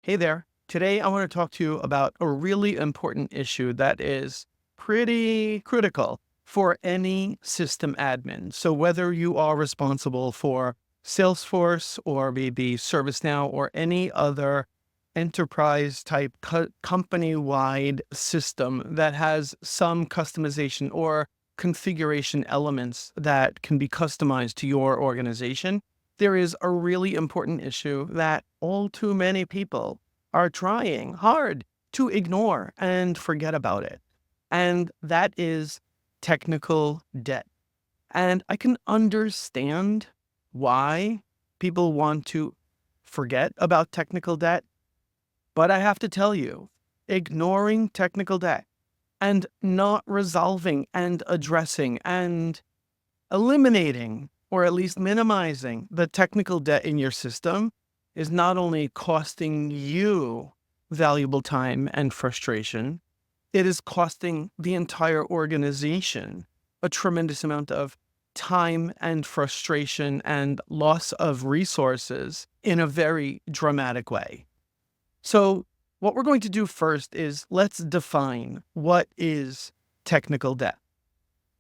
Hey there. Today, I want to talk to you about a really important issue that is pretty critical for any system admin. So, whether you are responsible for Salesforce or maybe ServiceNow or any other enterprise type company wide system that has some customization or configuration elements that can be customized to your organization, there is a really important issue that all too many people are trying hard to ignore and forget about it. And that is technical debt. And I can understand why people want to forget about technical debt, but I have to tell you, ignoring technical debt and not resolving and addressing and eliminating or at least minimizing the technical debt in your system is not only costing you valuable time and frustration, it is costing the entire organization a tremendous amount of time and frustration and loss of resources in a very dramatic way. So, what we're going to do first is let's define what is technical debt.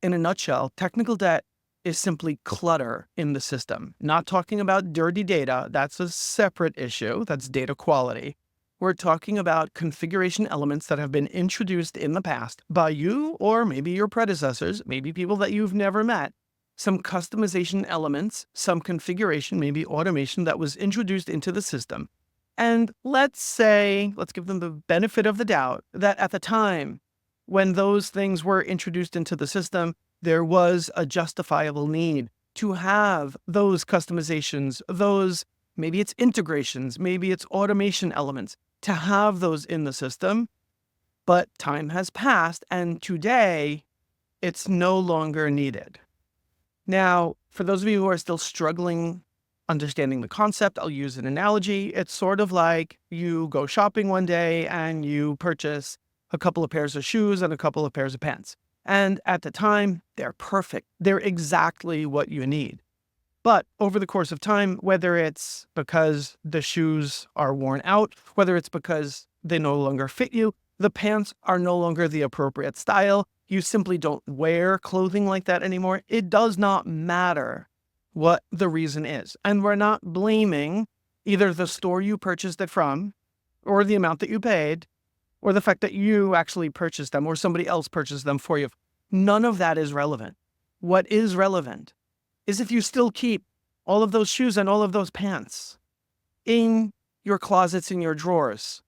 In a nutshell, technical debt is simply clutter in the system. Not talking about dirty data, that's a separate issue, that's data quality. We're talking about configuration elements that have been introduced in the past by you or maybe your predecessors, maybe people that you've never met. Some customization elements, some configuration, maybe automation that was introduced into the system. And let's give them the benefit of the doubt that at the time when those things were introduced into the system, there was a justifiable need to have those customizations, maybe it's integrations, maybe it's automation elements, to have those in the system. But time has passed, and today it's no longer needed. Now, for those of you who are still struggling understanding the concept, I'll use an analogy. It's sort of like you go shopping one day and you purchase a couple of pairs of shoes and a couple of pairs of pants. And at the time, they're perfect. They're exactly what you need. But over the course of time, whether it's because the shoes are worn out, whether it's because they no longer fit you, the pants are no longer the appropriate style, you simply don't wear clothing like that anymore, it does not matter what the reason is. And we're not blaming either the store you purchased it from, or the amount that you paid, or the fact that you actually purchased them or somebody else purchased them for you. None of that is relevant. What is relevant is if you still keep all of those shoes and all of those pants in your closets, in your drawers,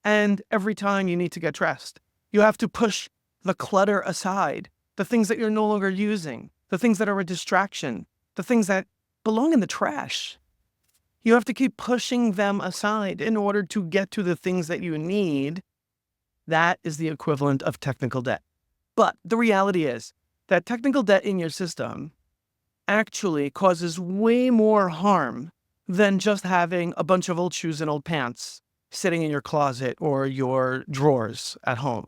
and every time you need to get dressed, you have to push the clutter aside, the things that you're no longer using, the things that are a distraction, the things that belong in the trash. You have to keep pushing them aside in order to get to the things that you need. That is the equivalent of technical debt. But the reality is that technical debt in your system actually causes way more harm than just having a bunch of old shoes and old pants sitting in your closet or your drawers at home.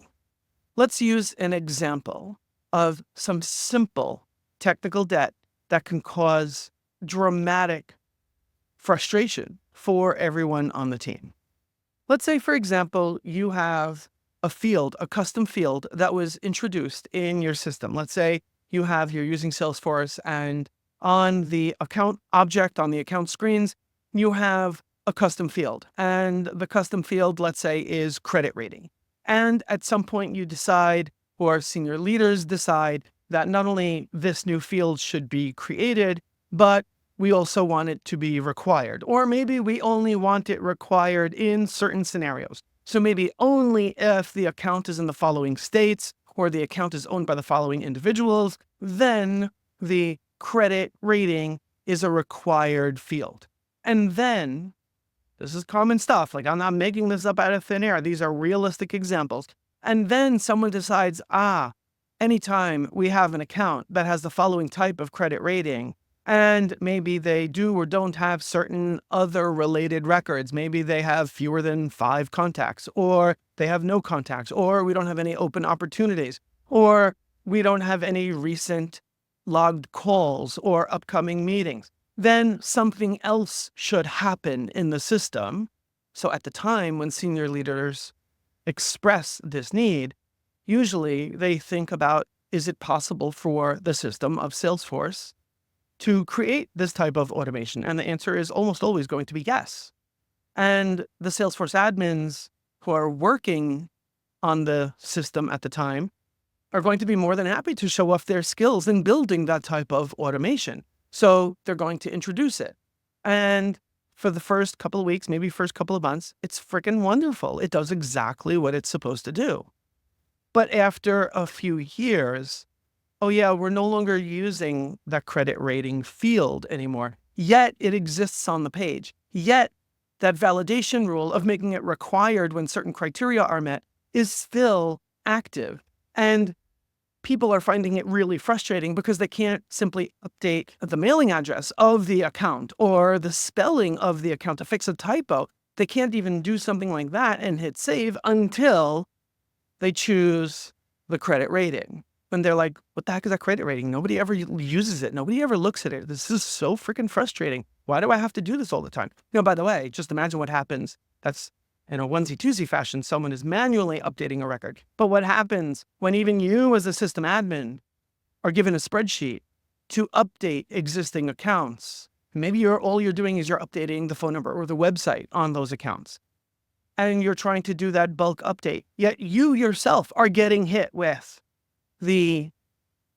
Let's use an example of some simple technical debt that can cause dramatic frustration for everyone on the team. Let's say, for example, you have a custom field that was introduced in your system. Let's say you're using Salesforce, and on the account object, on the account screens, you have a custom field. And the custom field, let's say, is credit rating. And at some point you decide, or senior leaders decide, that not only this new field should be created, but we also want it to be required. Or maybe we only want it required in certain scenarios. So maybe only if the account is in the following states, or the account is owned by the following individuals, then the credit rating is a required field. And then, this is common stuff, like I'm not making this up out of thin air, these are realistic examples. And then someone decides, anytime we have an account that has the following type of credit rating, and maybe they do or don't have certain other related records. Maybe they have fewer than 5 contacts, or they have no contacts, or we don't have any open opportunities, or we don't have any recent logged calls or upcoming meetings. Then something else should happen in the system So at the time when senior leaders express this need, usually they think about, is it possible for the system of Salesforce to create this type of automation? And the answer is almost always going to be yes. And the Salesforce admins who are working on the system at the time are going to be more than happy to show off their skills in building that type of automation. So they're going to introduce it. And for the first couple of weeks, maybe first couple of months, it's freaking wonderful. It does exactly what it's supposed to do. But after a few years, oh yeah, we're no longer using that credit rating field anymore. Yet it exists on the page. Yet that validation rule of making it required when certain criteria are met is still active. And people are finding it really frustrating because they can't simply update the mailing address of the account or the spelling of the account to fix a typo. They can't even do something like that and hit save until they choose the credit rating. And they're like, what the heck is that credit rating? Nobody ever uses it. Nobody ever looks at it. This is so freaking frustrating. Why do I have to do this all the time? By the way, just imagine what happens. That's in a onesie-twosie fashion, someone is manually updating a record. But what happens when even you as a system admin are given a spreadsheet to update existing accounts? Maybe all you're doing is you're updating the phone number or the website on those accounts. And you're trying to do that bulk update. Yet you yourself are getting hit with the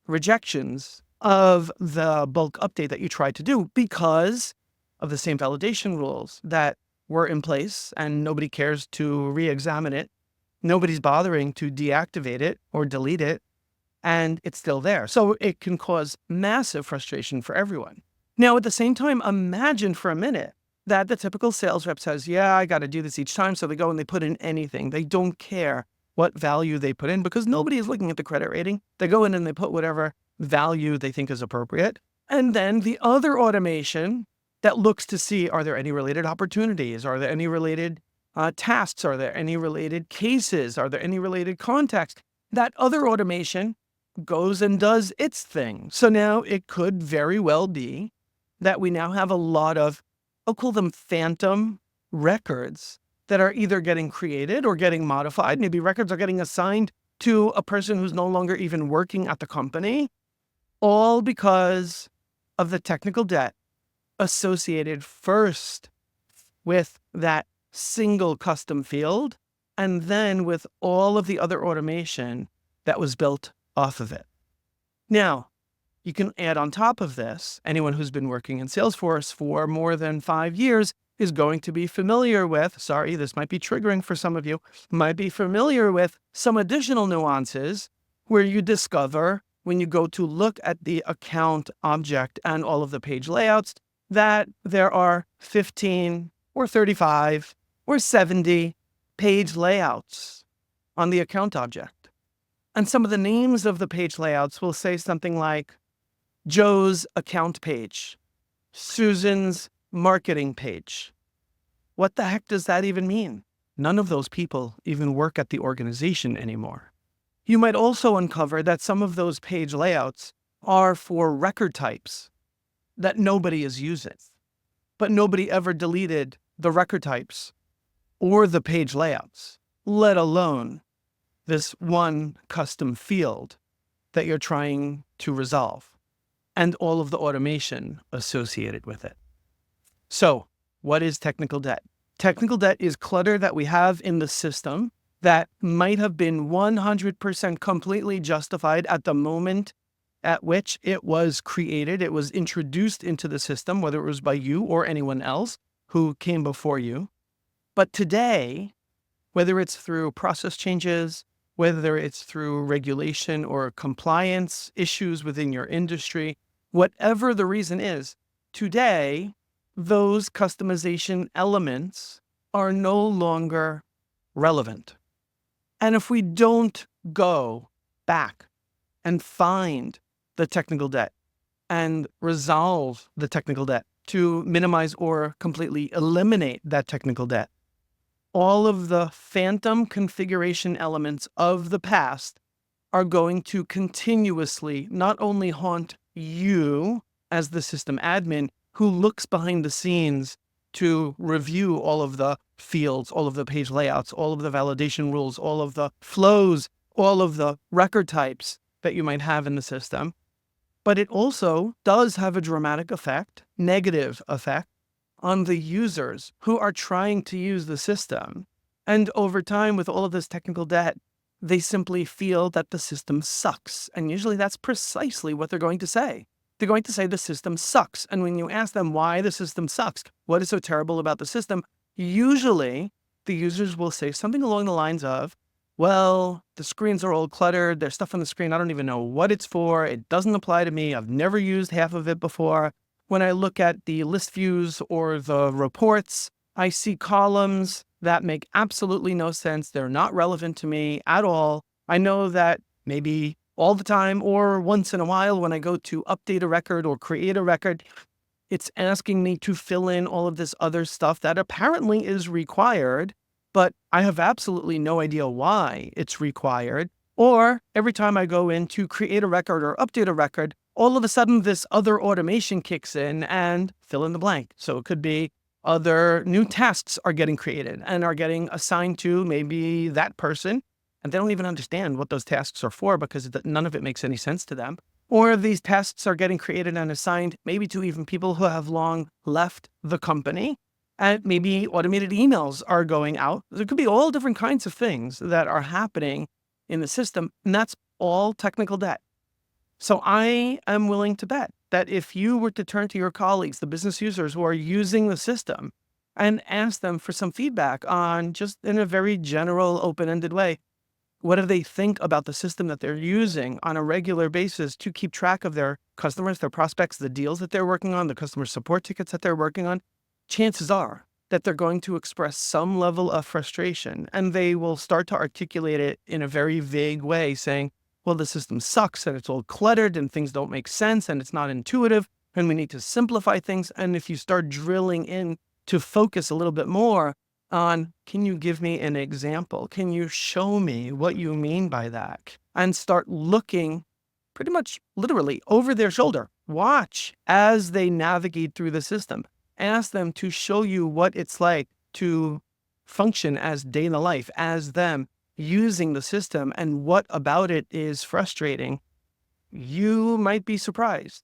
rejections of the bulk update that you tried to do because of the same validation rules that were in place, and nobody cares to re-examine it. Nobody's bothering to deactivate it or delete it, and it's still there. So it can cause massive frustration for everyone. Now, at the same time, imagine for a minute that the typical sales rep says, yeah, I got to do this each time. So they go and they put in anything. They don't care what value they put in because nobody is looking at the credit rating. They go in and they put whatever value they think is appropriate. And then the other automation that looks to see, are there any related opportunities? Are there any related tasks? Are there any related cases? Are there any related contacts? That other automation goes and does its thing. So now it could very well be that we now have a lot of, I'll call them phantom records that are either getting created or getting modified. Maybe records are getting assigned to a person who's no longer even working at the company, all because of the technical debt associated first with that single custom field, and then with all of the other automation that was built off of it. Now, you can add on top of this, anyone who's been working in Salesforce for more than 5 years is going to be familiar with, sorry, this might be triggering for some of you, might be familiar with some additional nuances where you discover when you go to look at the account object and all of the page layouts that there are 15 or 35 or 70 page layouts on the account object. And some of the names of the page layouts will say something like Joe's account page, Susan's marketing page. What the heck does that even mean? None of those people even work at the organization anymore. You might also uncover that some of those page layouts are for record types that nobody is using, but nobody ever deleted the record types or the page layouts, let alone this one custom field that you're trying to resolve and all of the automation associated with it. So what is technical debt? Technical debt is clutter that we have in the system that might have been 100% completely justified at the moment at which it was created, it was introduced into the system, whether it was by you or anyone else who came before you. But today, whether it's through process changes, whether it's through regulation or compliance issues within your industry, whatever the reason is, today, those customization elements are no longer relevant. And if we don't go back and find the technical debt and resolve the technical debt to minimize or completely eliminate that technical debt, all of the phantom configuration elements of the past are going to continuously not only haunt you as the system admin who looks behind the scenes to review all of the fields, all of the page layouts, all of the validation rules, all of the flows, all of the record types that you might have in the system. But it also does have a dramatic effect, negative effect, on the users who are trying to use the system. And over time, with all of this technical debt, they simply feel that the system sucks. And usually that's precisely what they're going to say. They're going to say the system sucks. And when you ask them why the system sucks, what is so terrible about the system, usually the users will say something along the lines of, well, the screens are all cluttered. There's stuff on the screen. I don't even know what it's for. It doesn't apply to me. I've never used half of it before. When I look at the list views or the reports, I see columns that make absolutely no sense. They're not relevant to me at all. I know that maybe all the time or once in a while when I go to update a record or create a record, it's asking me to fill in all of this other stuff that apparently is required, but I have absolutely no idea why it's required. Or every time I go in to create a record or update a record, all of a sudden this other automation kicks in and fill in the blank. So it could be other new tasks are getting created and are getting assigned to maybe that person, and they don't even understand what those tasks are for because none of it makes any sense to them. Or these tasks are getting created and assigned maybe to even people who have long left the company. And maybe automated emails are going out. There could be all different kinds of things that are happening in the system, and that's all technical debt. So I am willing to bet that if you were to turn to your colleagues, the business users who are using the system, and ask them for some feedback on, just in a very general, open-ended way, what do they think about the system that they're using on a regular basis to keep track of their customers, their prospects, the deals that they're working on, the customer support tickets that they're working on? Chances are that they're going to express some level of frustration, and they will start to articulate it in a very vague way, saying, well, the system sucks and it's all cluttered and things don't make sense and it's not intuitive and we need to simplify things. And if you start drilling in to focus a little bit more on, can you give me an example? Can you show me what you mean by that? And start looking pretty much literally over their shoulder. Watch as they navigate through the system. Ask them to show you what it's like to function as day in the life, as them using the system, and what about it is frustrating. You might be surprised.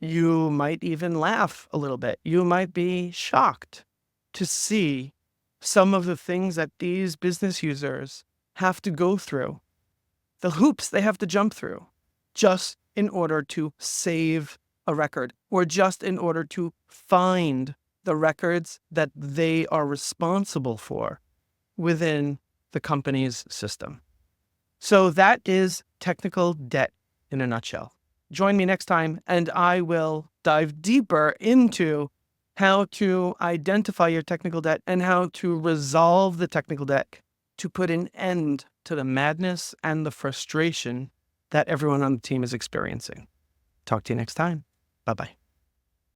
You might even laugh a little bit. You might be shocked to see some of the things that these business users have to go through, the hoops they have to jump through, just in order to save a record, or just in order to find the records that they are responsible for within the company's system. So that is technical debt in a nutshell. Join me next time, and I will dive deeper into how to identify your technical debt and how to resolve the technical debt to put an end to the madness and the frustration that everyone on the team is experiencing. Talk to you next time. Bye-bye.